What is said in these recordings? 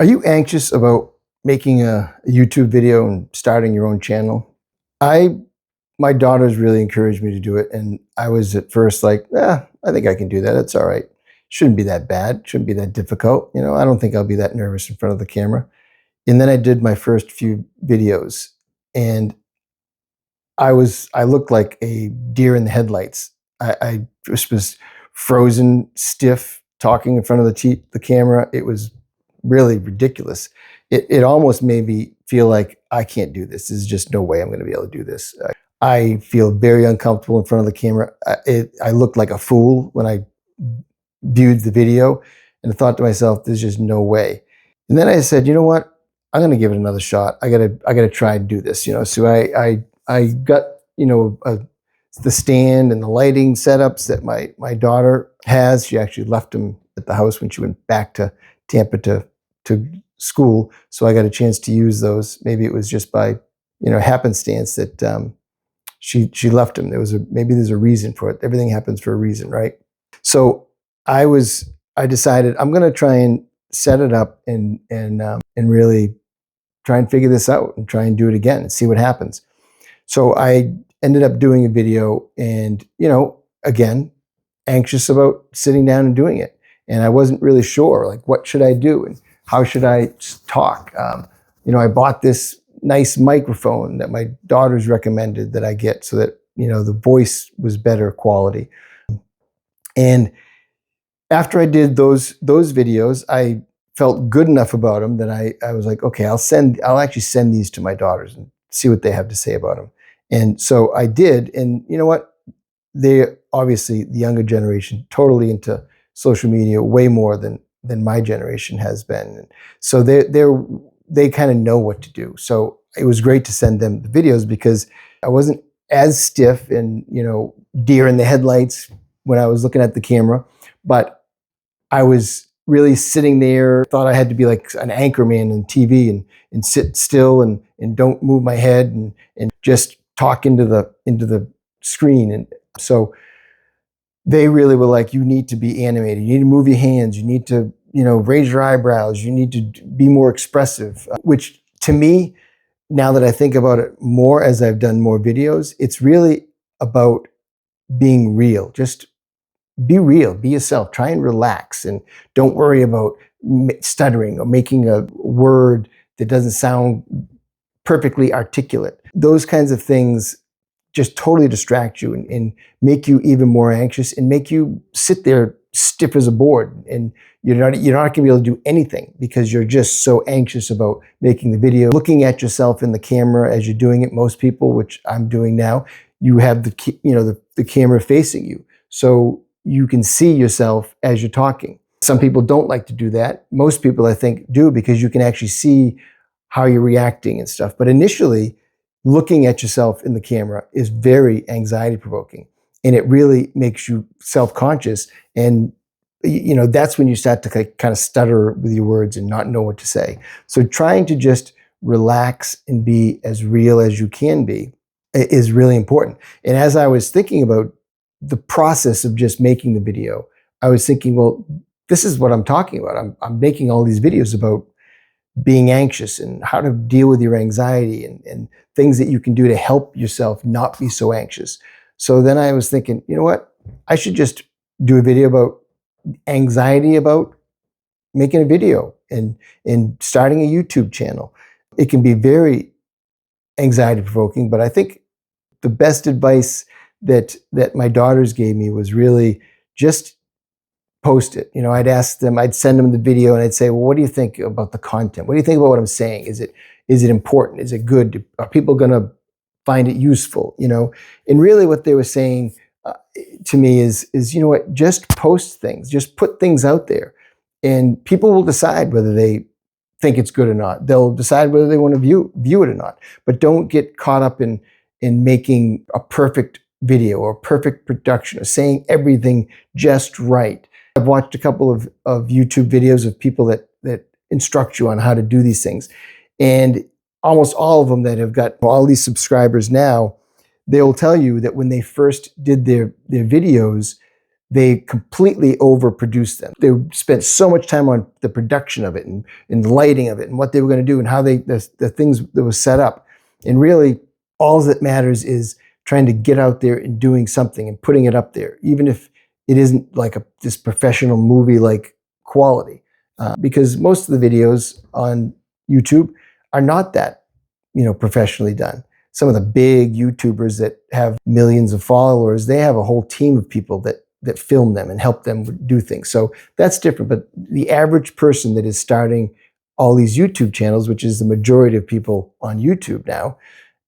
Are you anxious about making a YouTube video and starting your own channel? I My daughters really encouraged me to do it, and I was at first like, I think I can do that. It's all right. Shouldn't be that bad. Shouldn't be that difficult. I don't think I'll be that nervous in front of the camera. And then I did my first few videos, and I looked like a deer in the headlights. I just was frozen, stiff, talking in front of the camera. It was really ridiculous. It almost made me feel like I can't do this. There's just no way I'm going to be able to do this. I feel very uncomfortable in front of the camera. I looked like a fool when I viewed the video, and I thought to myself, "There's just no way." And then I said, "You know what? I'm going to give it another shot. I gotta try and do this." So I got the stand and the lighting setups that my daughter has. She actually left them at the house when she went back to Tampa to school, so I got a chance to use those. Maybe it was just by happenstance that she left them. Maybe there's a reason for it. Everything happens for a reason, right? So I decided I'm going to try and set it up and really try and figure this out and try and do it again and see what happens. So I ended up doing a video, and again, anxious about sitting down and doing it, and I wasn't really sure, like, what should I do and how should I talk. I bought this nice microphone that my daughters recommended that I get, so that the voice was better quality. And after I did those videos, I felt good enough about them that I was like, okay, I'll actually send these to my daughters and see what they have to say about them. And so I did, and you know what? They're obviously the younger generation, totally into social media, way more than my generation has been. So they kind of know what to do. So it was great to send them the videos because I wasn't as stiff and deer in the headlights when I was looking at the camera, but I was really sitting there, thought I had to be like an anchor man on TV and sit still and don't move my head and just talk into the screen. And so they really were like, you need to be animated. You need to move your hands. You need to, raise your eyebrows. You need to be more expressive, which to me, now that I think about it more as I've done more videos, it's really about being real. Just be real, be yourself, try and relax, and don't worry about stuttering or making a word that doesn't sound perfectly articulate. Those kinds of things just totally distract you and make you even more anxious and make you sit there stiff as a board, and you're not going to be able to do anything because you're just so anxious about making the video. Looking at yourself in the camera as you're doing it, most people, which I'm doing now, you have the camera facing you, so you can see yourself as you're talking. Some people don't like to do that. Most people, I think, do, because you can actually see how you're reacting and stuff. But initially, looking at yourself in the camera is very anxiety provoking, and it really makes you self-conscious. And that's when you start to kind of stutter with your words and not know what to say. So trying to just relax and be as real as you can be is really important. And as I was thinking about the process of just making the video, I was thinking, well, this is what I'm talking about. I'm making all these videos about being anxious and how to deal with your anxiety and things that you can do to help yourself not be so anxious. So then I was thinking, you know what? I should just do a video about anxiety about making a video and starting a YouTube channel. It can be very anxiety provoking, but I think the best advice that my daughters gave me was really just post it. I'd send them the video and I'd say, well, what do you think about the content? What do you think about what I'm saying? Is it important? Is it good? Are people going to find it useful? And really what they were saying to me is, you know what, just post things, just put things out there, and people will decide whether they think it's good or not. They'll decide whether they want to view it or not. But don't get caught up in making a perfect video or perfect production or saying everything just right. I've watched a couple of YouTube videos of people that instruct you on how to do these things. And almost all of them that have got all these subscribers now, they will tell you that when they first did their videos, they completely overproduced them. They spent so much time on the production of it and the lighting of it and what they were going to do and how the things that was set up. And really, all that matters is trying to get out there and doing something and putting it up there, even if it isn't like this professional movie like quality. Because most of the videos on YouTube are not that, professionally done. Some of the big YouTubers that have millions of followers, they have a whole team of people that film them and help them do things. So that's different. But the average person that is starting all these YouTube channels, which is the majority of people on YouTube now,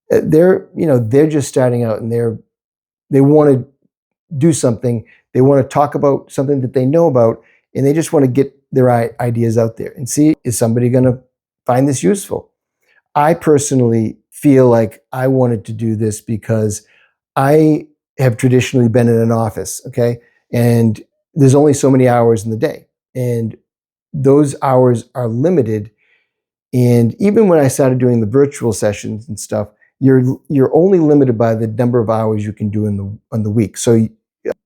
they're just starting out and they want to do something. They want to talk about something that they know about, and they just want to get their ideas out there and see, is somebody going to find this useful? I personally feel like I wanted to do this because I have traditionally been in an office, okay? And there's only so many hours in the day. And those hours are limited. And even when I started doing the virtual sessions and stuff, you're only limited by the number of hours you can do in the week. So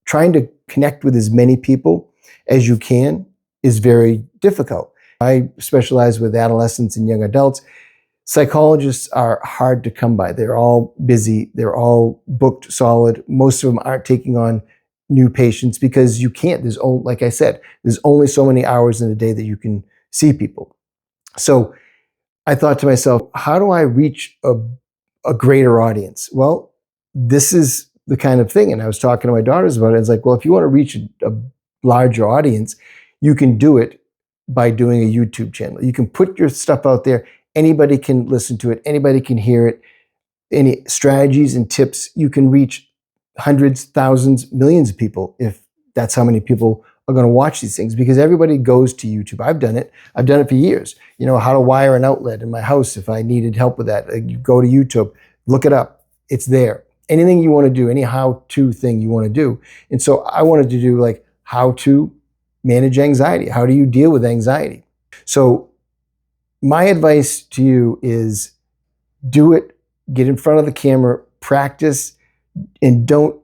trying to connect with as many people as you can is very difficult. I specialize with adolescents and young adults. Psychologists are hard to come by. They're all busy. They're all booked solid. Most of them aren't taking on new patients because you can't. Like I said, there's only so many hours in a day that you can see people. So I thought to myself, how do I reach a greater audience? Well, this is the kind of thing. And I was talking to my daughters about it. It's like, well, if you want to reach a larger audience, you can do it by doing a YouTube channel. You can put your stuff out there. Anybody can listen to it. Anybody can hear it. Any strategies and tips, you can reach hundreds, thousands, millions of people if that's how many people are going to watch these things, because everybody goes to YouTube. I've done it. I've done it for years. How to wire an outlet in my house if I needed help with that. You go to YouTube, look it up. It's there. Anything you want to do, any how-to thing you want to do. And so I wanted to do like how to manage anxiety. How do you deal with anxiety? So my advice to you is do it, get in front of the camera, practice, and don't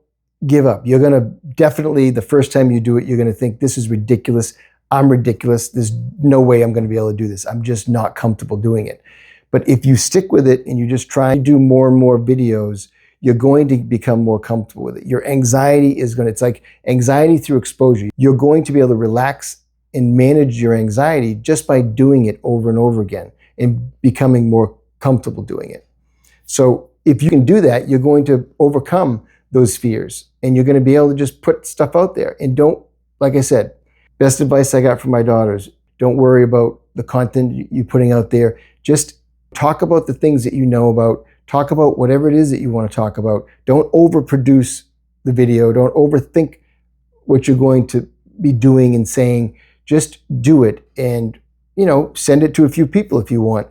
give up. You're going to definitely, the first time you do it, you're going to think, this is ridiculous. I'm ridiculous. There's no way I'm going to be able to do this. I'm just not comfortable doing it. But if you stick with it and you just try to do more and more videos, you're going to become more comfortable with it. Your anxiety it's like anxiety through exposure. You're going to be able to relax and manage your anxiety just by doing it over and over again and becoming more comfortable doing it. So if you can do that, you're going to overcome those fears and you're going to be able to just put stuff out there. And don't, like I said, best advice I got from my daughters, don't worry about the content you're putting out there. Just talk about the things that you know about. Talk about whatever it is that you want to talk about. Don't overproduce the video. Don't overthink what you're going to be doing and saying. Just do it and, send it to a few people if you want.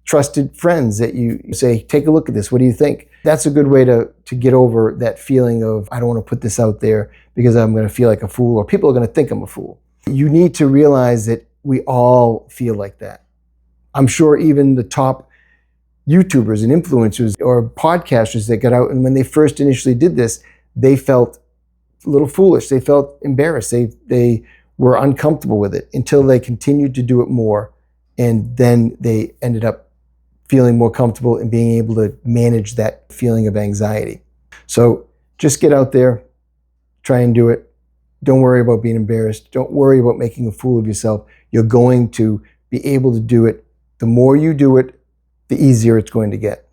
Trusted friends that you say, take a look at this. What do you think? That's a good way to get over that feeling of, I don't want to put this out there because I'm going to feel like a fool or people are going to think I'm a fool. You need to realize that we all feel like that. I'm sure even the top YouTubers and influencers or podcasters that got out, and when they first initially did this, they felt a little foolish. They felt embarrassed. They were uncomfortable with it until they continued to do it more. And then they ended up feeling more comfortable and being able to manage that feeling of anxiety. So just get out there, try and do it. Don't worry about being embarrassed. Don't worry about making a fool of yourself. You're going to be able to do it. The more you do it, the easier it's going to get.